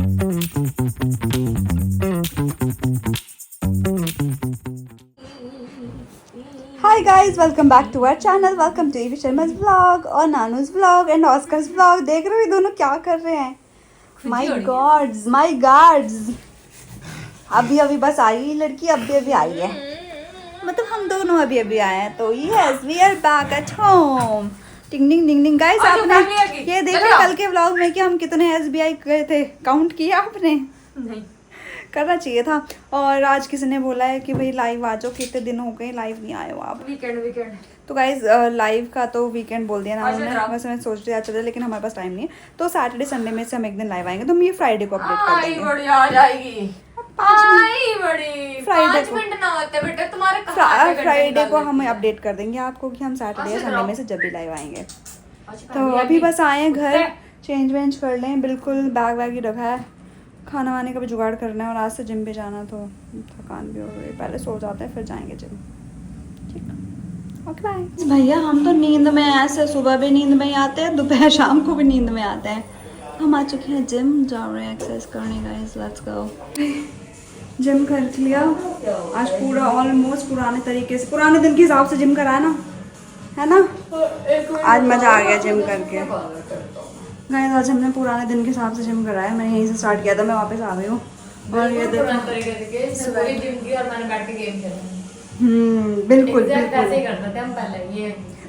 Hi guys, welcome back to our channel. Welcome to Evie Sharma's vlog और नानू's vlog and Oscar's vlog. देख रहे हो ये दोनों क्या कर रहे हैं? My gods, my gods. अभी बस आई लड़की, अभी आई है. मतलब हम दोनों अभी आए हैं. तो yes, we are back at home. टिंग टिंग टिंग गाइस, आपने ये देखा कल के व्लॉग में कि हम कितने SBI गए थे? काउंट किया आपने? नहीं करना चाहिए था. और आज किसी ने बोला है कि भाई लाइव आ जाओ, कितने दिन हो गए लाइव नहीं आए हो आप. वीकेंड तो गाइज लाइव का तो वीकेंड बोल दिया ना हमने, बस मैं सोच रही चल, लेकिन हमारे पास टाइम नहीं है. तो सैटरडे संडे में से हम एक दिन लाइव आएंगे, तो हम ये फ्राइडे को अपडेट कर देंगे. बढ़िया आ जाएगी. फ्राइडे को मिनट ना होते बेटा तुम्हारे कहाँ फ्राइडे को हम अपडेट कर देंगे आपको कि हम सैटरडे या संडे में से जब भी लाइव आएंगे. तो अभी बस आए हैं घर, चेंज वेंज कर लें, बिल्कुल बैग वैग ही रखा है. खाना वाने का भी जुगाड़ करना है और आज से जिम भी जाना, तो थकान भी हो गई. पहले सो जाते हैं फिर जाएंगे जिम. ठीक, ओके बाय. भैया हम तो नींद में ऐसे, सुबह भी नींद में ही आते हैं, दोपहर शाम को भी नींद में आते हैं. हम आ चुके हैं जिम, जा रहे हैं एक्सरसाइज करने. Guys let's go. जिम कर लिया आज पूरा, ऑलमोस्ट पुराने तरीके से, पुराने दिन के हिसाब से जिम कराया ना, है ना. आज मज़ा आ गया जिम करके. गाइस आज हमने पुराने दिन के हिसाब से जिम कराया. मैंने यहीं से स्टार्ट किया था, मैं वापस आ गई हूँ. और ये देखो बिल्कुल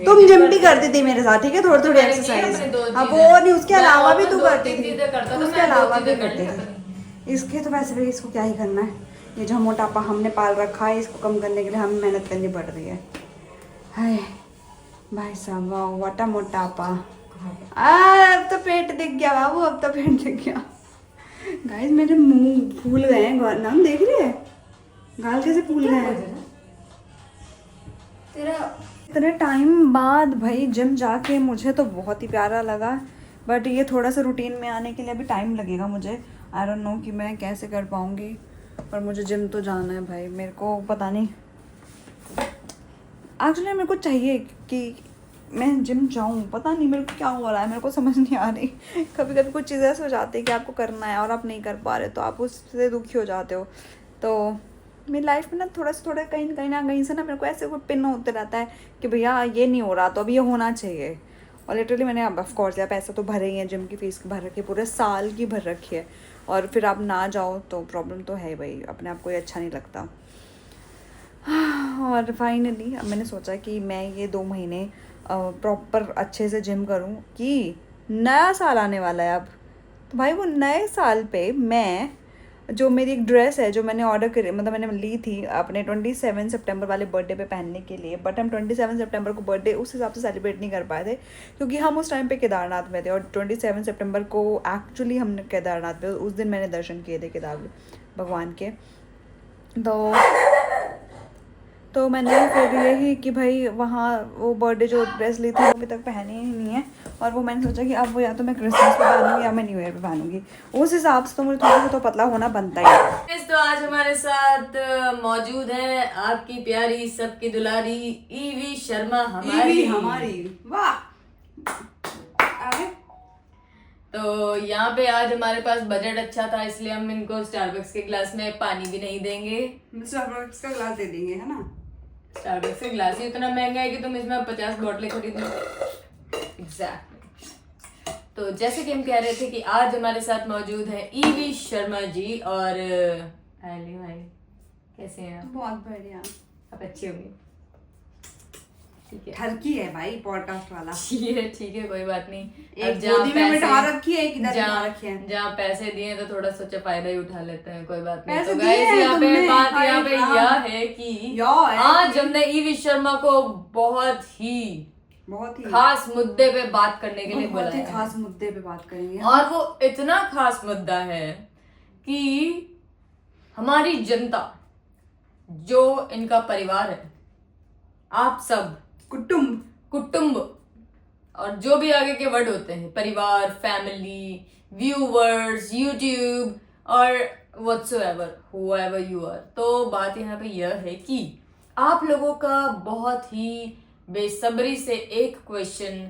तुम जिम भी करती थी मेरे साथ, ठीक है, थोड़ी थोड़ी एक्सरसाइज. अब वो नहीं, उसके अलावा भी तू करती थी, उसके अलावा भी करती थी. इसके तो वैसे भी इसको क्या ही करना है. ये जो मोटापा हमने पाल रखा है, इसको कम करने के लिए हमें मेहनत करनी पड़ रही है. हाय भाई साहब, वाह व्हाट अ मोटापा. अब तो पेट दिख गया बाबू, अब तो पेट दिख गया. गाइस मेरे मुंह फूल गए हैं, नाम देख रहे हैं गाल कैसे फूल गए हैं. इतने टाइम बाद भाई जिम जाके मुझे तो बहुत ही प्यारा लगा. बट ये थोड़ा सा रूटीन में आने के लिए अभी टाइम लगेगा मुझे. आई डोंट नो कि मैं कैसे कर पाऊँगी. पर मुझे जिम तो जाना है भाई. मेरे को पता नहीं, एक्चुअली मेरे को चाहिए कि मैं जिम जाऊँ. पता नहीं मेरे को क्या हो रहा है, मेरे को समझ नहीं आ रही. कभी कभी कुछ चीज़ें ऐसे हो जाती है कि आपको करना है और आप नहीं कर पा रहे, तो आप उससे दुखी हो जाते हो. तो मेरी लाइफ में ना थोड़ा कहीं ना कहीं से ना मेरे को ऐसे कोई पिन होते रहता है कि भैया ये नहीं हो रहा, तो अभी ये होना चाहिए. और लिटरली मैंने अब ऑफकोर्स यार पैसा तो भरे ही है, जिम की फीस भर रखी है, पूरे साल की भर रखी है. और फिर आप ना जाओ तो प्रॉब्लम तो है भाई, अपने आप को ये अच्छा नहीं लगता. और फाइनली अब मैंने सोचा कि मैं ये 2 महीने प्रॉपर अच्छे से जिम करूं, कि नया साल आने वाला है अब. तो भाई वो नए साल पे मैं, जो मेरी एक ड्रेस है जो मैंने ऑर्डर करी, मतलब मैंने ली थी अपने 27 सितंबर वाले बर्थडे पे पहनने के लिए. बट हम 27 सितंबर को बर्थडे उस हिसाब से सेलिब्रेट नहीं कर पाए थे, क्योंकि हम उस टाइम पे केदारनाथ में थे. और 27 सितंबर को एक्चुअली हमने केदारनाथ पे उस दिन मैंने दर्शन किए थे केदार भगवान के. तो मैंने फिर यही कि भाई वहाँ वो बर्थडे जो ड्रेस ली थी वो अभी तक पहनी ही नहीं है. और वो मैंने सोचा कि अब वो या तो मैं क्रिसमस पे पहनूंगी या मैं न्यू ईयर पे पहनूंगी. उस हिसाब से तो मुझे थोड़ा सा तो पतला होना बनता ही है. तो आज हमारे साथ मौजूद है आपकी प्यारी, सबकी दुलारी ईवी शर्मा. हमारी वाह. तो यहाँ पे आज हमारे पास बजट अच्छा था, इसलिए हम इनको स्टारबक्स के ग्लास में पानी भी नहीं देंगे. स्टारबक्स का ग्लास दे देंगे, है ना. स्टारबक्स का ग्लास ही इतना महंगा है कि तुम इसमें 50 बोतलें खरीद लो. एग्जैक्टली. तो जैसे कि हम कह रहे थे कि आज हमारे साथ मौजूद है ईवी शर्मा जी. और हेलो भाई, कैसे हैं आप? बहुत बढ़िया. आप अच्छी होंगी. ठीक है, ठरकी है भाई पॉडकास्ट वाला. ठीक है कोई बात नहीं. एक गोदी में बिठा रखी है, एक इधर बिठा रखी है. जहाँ पैसे दिए तो थोड़ा सोचा फायदा ही उठा लेते हैं, कोई बात नहीं. पैसे तो दिए गाइस हैं यहाँ पे तुमने, बात यहाँ पे हाँ. यह है कि आज हमने ईवी शर्मा को बहुत ही खास मुद्दे पे बात करने के लिए बोला है. खास मुद्दे पे बात करेंगे. और वो इतना खास मुद्दा है कि हमारी जनता, जो इनका परिवार है, आप सब कुटुंब और जो भी आगे के वर्ड होते हैं, परिवार, फैमिली, व्यूवर्स, यूट्यूब और whatsoever, whoever you are. तो बात यहाँ पे यह है कि आप लोगों का बहुत ही बेसब्री से एक क्वेश्चन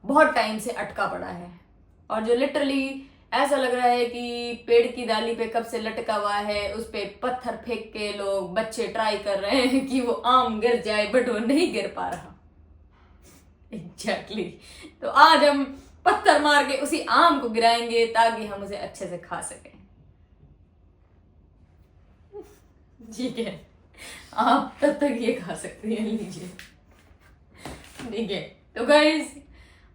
बहुत टाइम से अटका पड़ा है, और जो लिटरली ऐसा लग रहा है कि पेड़ की डाली पे कब से लटका हुआ है, उस पे पत्थर फेंक के लोग बच्चे ट्राई कर रहे हैं कि वो आम गिर जाए, बट वो नहीं गिर पा रहा। एग्जैक्टली तो आज हम पत्थर मार के उसी आम को गिराएंगे ताकि हम उसे अच्छे से खा सकें। ठीक है, आप तब तक ये खा सकती हैं, लीजिए। ठीक है, तो गाइस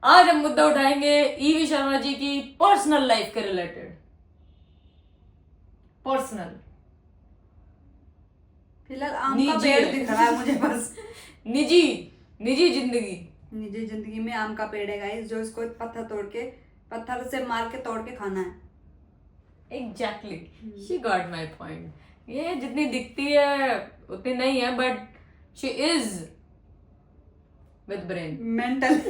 आज हम मुद्दा उठाएंगे ईवी शर्मा जी की पर्सनल लाइफ के रिलेटेड। पर्सनल, फिलहाल आम का पेड़ दिख रहा है मुझे बस। निजी जिंदगी, निजी जिंदगी में आम का पेड़ है गाइस, जो इसको पत्थर से मार के तोड़ के खाना है। Exactly, she got my point. ये जितनी दिखती है उतनी नहीं है, but she is with brain, mental.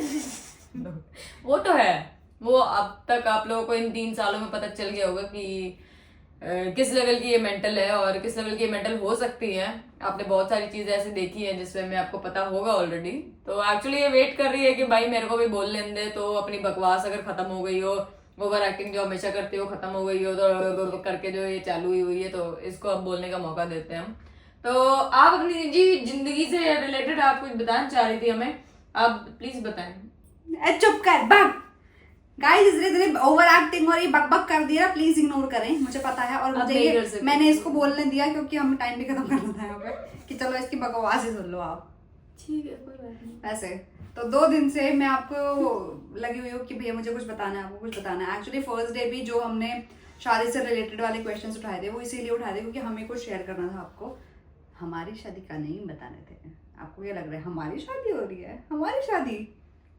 वो तो है। वो अब तक आप लोगों को इन 3 सालों में पता चल गया होगा कि किस लेवल की ये मेंटल है और किस लेवल की ये मेंटल हो सकती है। आपने बहुत सारी चीजें ऐसी देखी हैं जिसमें में आपको पता होगा ऑलरेडी। तो एक्चुअली ये वेट कर रही है कि भाई मेरे को भी बोल लेने दे, तो अपनी बकवास अगर खत्म हो गई हो, ओवर एक्टिंग जो हमेशा करती हो खत्म हो गई हो, तो करके जो ये चालू हुई है, तो इसको अब बोलने का मौका देते हैं हम। तो आप अपनी निजी जिंदगी से रिलेटेड आप कुछ बताना चाह रही थी हमें, आप प्लीज बताएं। चुप कर, भाग। गाइस इतने ओवर एक्टिंग और ये बकबक कर दिया, प्लीज इग्नोर करें, मुझे पता है। और मुझे मैंने इसको बोलने दिया क्योंकि हमें टाइम भी खत्म करना था यहाँ पे, कि चलो इसकी बकवास ही सुन लो आप। ठीक है, कोई बात नहीं। ऐसे तो 2 दिन से मैं आपको लगी हुई हूँ कि भैया मुझे कुछ बताना है, आपको कुछ बताना है। एक्चुअली फर्स्ट डे भी जो हमने शादी से रिलेटेड वाले क्वेश्चंस उठाए थे वो इसीलिए उठाए थे क्योंकि हमें कुछ शेयर करना था आपको। हमारी शादी का नहीं बताने थे। आपको क्या लग रहा है हमारी शादी हो रही है? हमारी शादी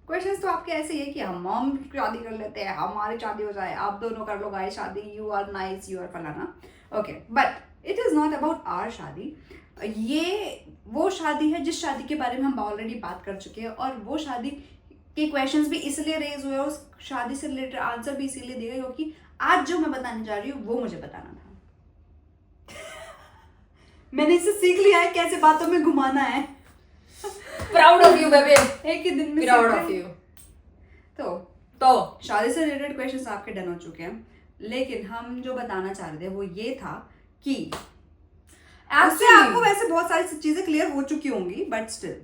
क्वेश्चंस तो आपके ऐसे ही है कि हम शादी कर लेते हैं, हमारी शादी हो जाए, आप दोनों कर लो गाइस शादी, you are nice, you are फलाना। Okay, but it is not about our शादी। ये वो शादी है जिस शादी के बारे में हम ऑलरेडी बात कर चुके हैं, और वो शादी के क्वेश्चंस भी इसलिए रेज हुए, उस शादी से रिलेटेड आंसर भी इसीलिए दिए गए क्योंकि आज जो मैं बताने जा रही हूँ वो मुझे बताना था। मैंने इससे सीख लिया है कैसे बातों में घुमाना है। प्राउड ऑफ यू बेबी, एक ही दिन में प्राउड ऑफ यू। तो शादी से रिलेटेड क्वेश्चंस आपके डन हो चुके हैं, लेकिन हम जो बताना चाह रहे थे वो ये था कि आपको वैसे बहुत सारी चीजें क्लियर हो चुकी होंगी, बट स्टिल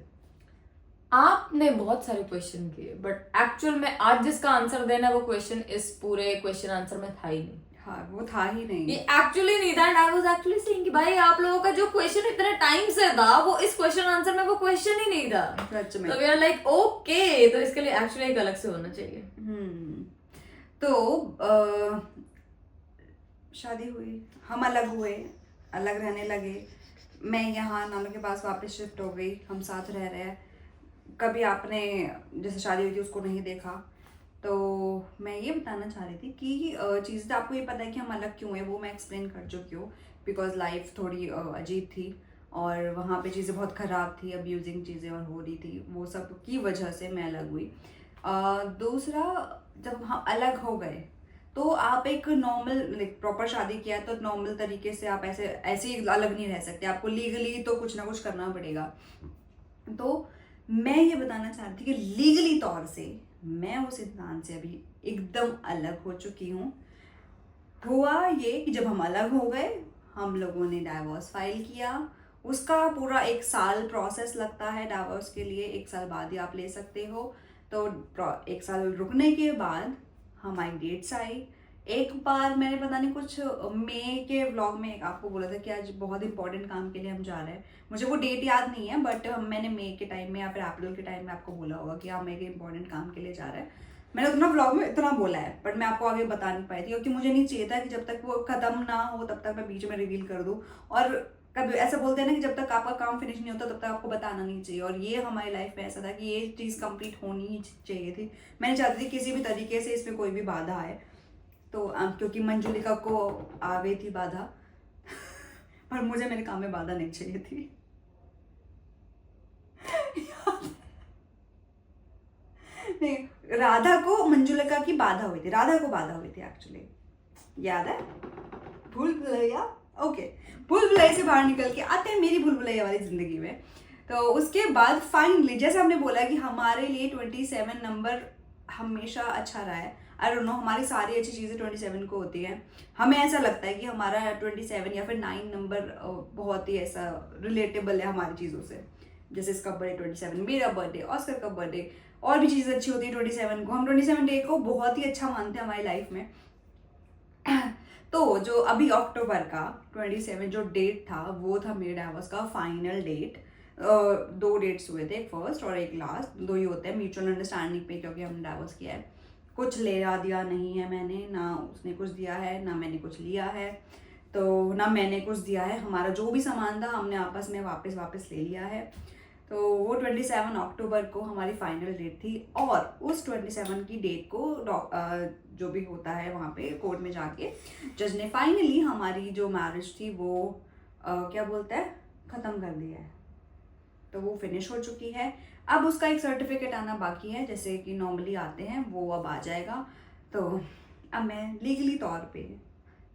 आपने बहुत सारे क्वेश्चन किए, बट एक्चुअल में आज जिसका आंसर देना वो क्वेश्चन इस पूरे क्वेश्चन आंसर में था ही नहीं। हाँ, वो था ही नहीं, ये एक्चुअली नहीं था। And I was actually saying कि भाई आप लोगों का जो क्वेश्चन इतने टाइम से था वो इस क्वेश्चन आंसर में वो क्वेश्चन ही नहीं था। सच में। तो वी आर लाइक ओके, तो इसके लिए एक्चुअली एक अलग से होना चाहिए। तो शादी हुई, हम अलग हुए, अलग रहने लगे। मैं यहाँ नानू के पास वापस शिफ्ट हो गई, हम साथ रह रहे हैं। कभी आपने जैसे शादी हुई थी उसको नहीं देखा, तो मैं ये बताना चाह रही थी कि चीज़ें तो आपको ये पता है कि हम अलग क्यों हैं, वो मैं एक्सप्लेन कर चुकी हूँ। बिकॉज लाइफ थोड़ी अजीब थी और वहाँ पे चीज़ें बहुत ख़राब थी, अब्यूजिंग चीज़ें और हो रही थी, वो सब की वजह से मैं अलग हुई। दूसरा, जब हम अलग हो गए तो आप एक नॉर्मल प्रॉपर शादी किया तो नॉर्मल तरीके से आप ऐसे ही अलग नहीं रह सकते, आपको लीगली तो कुछ ना कुछ करना पड़ेगा। तो मैं ये बताना चाहती थी कि लीगली तौर से मैं उस इंसान से अभी एकदम अलग हो चुकी हूँ। हुआ ये कि जब हम अलग हो गए, हम लोगों ने डाइवोर्स फाइल किया। उसका पूरा 1 साल प्रोसेस लगता है डाइवोर्स के लिए, 1 साल बाद ही आप ले सकते हो। तो 1 साल रुकने के बाद हमारी डेट्स आई। एक बार मैंने पता नहीं कुछ मई के व्लॉग में आपको बोला था कि आज बहुत इंपॉर्टेंट काम के लिए हम जा रहे हैं। मुझे वो डेट याद नहीं है, बट मैंने मई के टाइम में या फिर अप्रैल के टाइम में आपको बोला होगा कि हम एक इंपॉर्टेंट काम के लिए जा रहे हैं। मैंने उतना व्लॉग में इतना बोला है, बट मैं आपको आगे बता नहीं पाई थी क्योंकि मुझे नहीं चाहिए था कि जब तक वो खत्म ना हो तब तक मैं बीच में रिवील कर दूँ। और कभी ऐसा बोलते हैं ना कि जब तक आपका काम फिनिश नहीं होता तब तक आपको बताना नहीं चाहिए, और ये हमारी लाइफ में ऐसा था कि ये चीज़ कंप्लीट होनी ही चाहिए थी। मैं चाहती थी किसी भी तरीके से इसमें कोई भी बाधा आए, तो क्योंकि मंजुलिका को आ गई थी बाधा पर मुझे मेरे काम में बाधा नहीं चाहिए थी। नहीं, राधा को मंजुलिका की बाधा हुई थी, राधा को बाधा हुई थी एक्चुअली, याद है? भूल भुलैया, ओके, भूल भुलैया से बाहर निकल के आते हैं मेरी भूल भुलैया वाली जिंदगी में। तो उसके बाद फाइनली जैसे हमने बोला कि हमारे लिए 27 नंबर हमेशा अच्छा रहा है। आई डोंट नो, हमारी सारी अच्छी चीज़ें 27 को होती हैं। हमें ऐसा लगता है कि हमारा 27 या फिर 9 नंबर बहुत ही ऐसा रिलेटेबल है हमारी चीज़ों से। जैसे इसका बर्थडे 27, मेरा बर्थडे, ऑस्कर का बर्थडे, और भी चीज़ें अच्छी होती है 27 को। हम 27 डे को बहुत ही अच्छा मानते हैं हमारी लाइफ में। तो जो अभी अक्टूबर का 27 जो डेट था वो था मेरे डाइवोर्स का फाइनल डेट। 2 डेट्स हुए थे, एक फर्स्ट और एक लास्ट, 2 ही होते हैं म्यूचुअल अंडरस्टैंडिंग पे, क्योंकि हमने डाइवोर्स किया है। कुछ लेना दिया नहीं है मैंने, ना उसने कुछ दिया है, ना मैंने कुछ लिया है, तो ना मैंने कुछ दिया है। हमारा जो भी सामान था हमने आपस में वापस ले लिया है। तो वो 27 अक्टूबर को हमारी फाइनल डेट थी, और उस 27 की डेट को जो भी होता है वहाँ पे कोर्ट में जाके जज ने फाइनली हमारी जो मैरिज थी वो क्या बोलता है, ख़त्म कर दिया है। तो वो फिनिश हो चुकी है। अब उसका एक सर्टिफिकेट आना बाकी है, जैसे कि नॉर्मली आते हैं, वो अब आ जाएगा। तो अब मैं लीगली तौर पे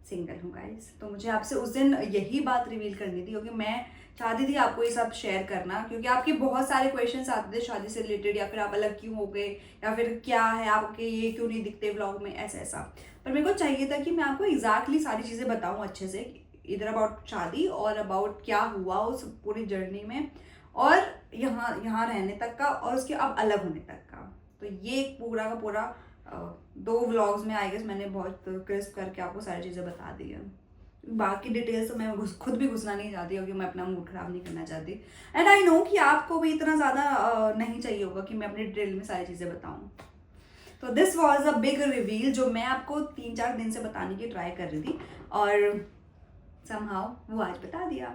सिंगल हूँ गाइस। तो मुझे आपसे उस दिन यही बात रिवील करनी थी, क्योंकि मैं चाहती थी आपको ये सब शेयर करना, क्योंकि आपके बहुत सारे क्वेश्चंस आते थे शादी से रिलेटेड, या फिर आप अलग क्यों हो गए, या फिर क्या है आपके ये क्यों नहीं दिखते व्लॉग में, ऐसा। पर मेरे को चाहिए था कि मैं आपको एग्जैक्टली सारी चीज़ें बताऊँ अच्छे से, इधर अबाउट शादी और अबाउट क्या हुआ उस पूरी जर्नी में, और यहाँ रहने तक का, और उसके अब अलग होने तक का। तो ये पूरा का पूरा 2 व्लॉग्स में आई गेस मैंने बहुत क्रिस्प करके आपको सारी चीज़ें बता दी है। बाकी डिटेल्स तो मैं खुद भी घुसना नहीं चाहती, क्योंकि मैं अपना मूड खराब नहीं करना चाहती। एंड आई नो कि आपको भी इतना ज़्यादा नहीं चाहिए होगा कि मैं अपनी डिटेल में सारी चीज़ें बताऊँ। तो this was a big reveal जो मैं आपको 3-4 दिन से बताने की ट्राई कर रही थी, और समहाउ वो आज बता दिया।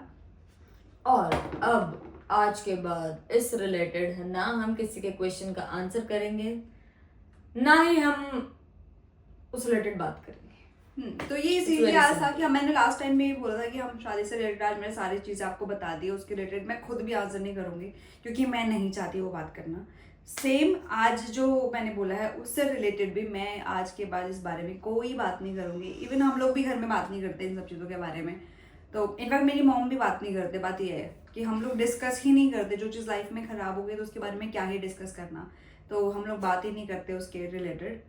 और अब आज के बाद इस रिलेटेड ना हम किसी के क्वेश्चन का आंसर करेंगे, ना ही हम उस रिलेटेड बात करेंगे। तो ये इसीलिए आज था कि मैंने लास्ट टाइम में ये बोला था कि हम शादी से रिलेटेड आज मैंने सारी चीज़ें आपको बता दी, उसके रिलेटेड मैं खुद भी आंसर नहीं करूँगी, क्योंकि मैं नहीं चाहती वो बात करना। सेम आज जो मैंने बोला है उससे रिलेटेड भी मैं आज के बाद इस बारे में कोई बात नहीं करूँगी। इवन हम लोग भी घर में बात नहीं करते इन सब चीज़ों के बारे में। तो इनफैक्ट मेरी मॉम भी बात नहीं करते। बात ये है कि हम लोग डिस्कस ही नहीं करते, जो चीज़ लाइफ में ख़राब हो गई तो उसके बारे में क्या ही डिस्कस करना, तो हम लोग बात ही नहीं करते उसके रिलेटेड।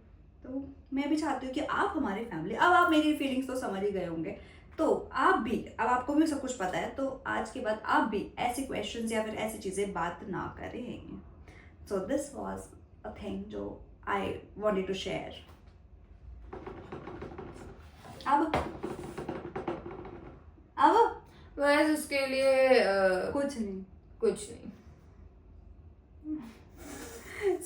तो मैं भी चाहती हूँ कि आप हमारी फैमिली, अब आप मेरी फीलिंग्स तो समझ ही गए होंगे, तो आप भी, अब आपको भी सब कुछ पता है, तो आज के बाद आप भी ऐसे क्वेश्चंस या फिर ऐसी चीज़ें बात ना करें। So this was a thing जो आई वांटेड टू शेयर। अब वैसे उसके लिए कुछ नहीं।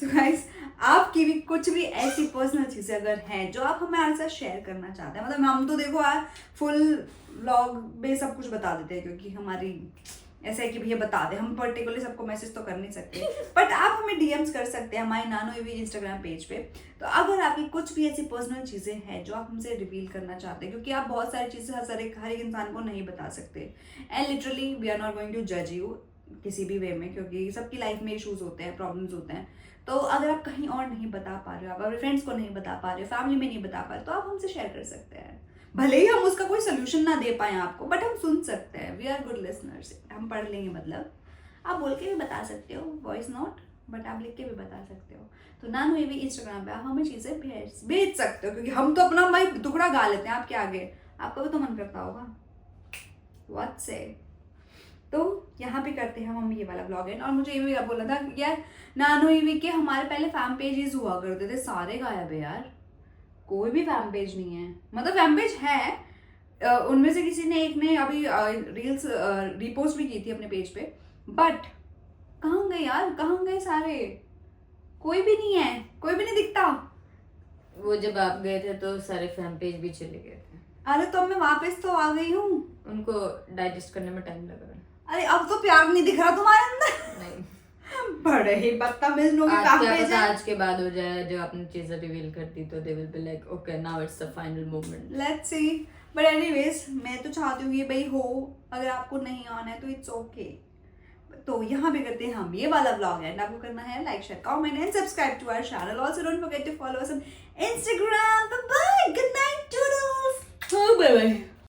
So guys, आपकी भी कुछ भी ऐसी पर्सनल चीज़ें अगर हैं जो आप हमारे साथ शेयर करना चाहते हैं, मतलब हम तो देखो यार फुल व्लॉग में सब कुछ बता देते हैं, क्योंकि हमारी ऐसा है कि भैया बता दे, हम पर्टिकुलरली सबको मैसेज तो कर नहीं सकते, बट आप हमें डीएम्स कर सकते हैं हमारे नानो एवी इंस्टाग्राम पेज पे। तो अगर आपकी कुछ भी ऐसी पर्सनल चीज़ें हैं जो आप हमसे रिवील करना चाहते हैं, क्योंकि आप बहुत सारी चीज़ें हर एक इंसान को नहीं बता सकते, and literally we are not going to जज यू किसी भी वे में, क्योंकि सबकी लाइफ में इशूज़ होते हैं, प्रॉब्लम्स होते हैं। तो अगर आप कहीं और नहीं बता पा रहे हो, आप अपने फ्रेंड्स को नहीं बता पा रहे हो, फैमिली में नहीं बता पा रहे, तो आप हमसे शेयर कर सकते हैं। भले ही हम उसका कोई सोल्यूशन ना दे पाए आपको, बट हम सुन सकते हैं। वी आर गुड लिसनर्स, हम पढ़ लेंगे। मतलब आप बोल के भी बता सकते हो, वॉइस नोट, बट आप लिख के भी बता सकते हो। तो नानो एवी इंस्टाग्राम पे आप हमें चीज़ें भेज सकते हो, क्योंकि हम तो अपना भाई टुकड़ा गा लेते हैं आपके आगे, आपका भी तो मन करता होगा। व्हाट से, तो यहाँ पे करते हैं हम ये वाला ब्लॉग एंड। और मुझे ये भी बोला था यार, नानो ईवी के हमारे पहले फैम पेजेस हुआ करते थे, सारे गायब है यार, कोई भी फैम पेज नहीं है। मतलब फैम पेज है, उनमें से किसी ने एक ने अभी रील्स रिपोस्ट भी की थी अपने पेज पे, बट कहाँ गए यार, कहाँ गए सारे, कोई भी नहीं है, कोई भी नहीं दिखता। वो जब आप गए थे तो सारे फैम पेज भी चले गए थे। अरे तो मैं वापस तो आ गई हूँ, उनको डाइजेस्ट करने में टाइम लगा। अरे अब तो प्यार नहीं दिख रहा तुम्हारे अंदर। नहीं, बड़े ही बदतमीज लोग हैं। क्या पता आज के बाद हो जाए, जो आपने चीजें रिवील कर दी तो they will be like okay now it's the final moment, let's see. But anyways मैं तो चाहती हूँ ये भाई हो, अगर आपको नहीं आना है तो इट्स ओके। तो यहाँ पे करते हैं हम ये वाला व्लॉग एंड आपको करना है like, share, comment and subscribe to our channel. Also don't forget to follow us on Instagram. Bye bye. Good night, toodles. Bye bye.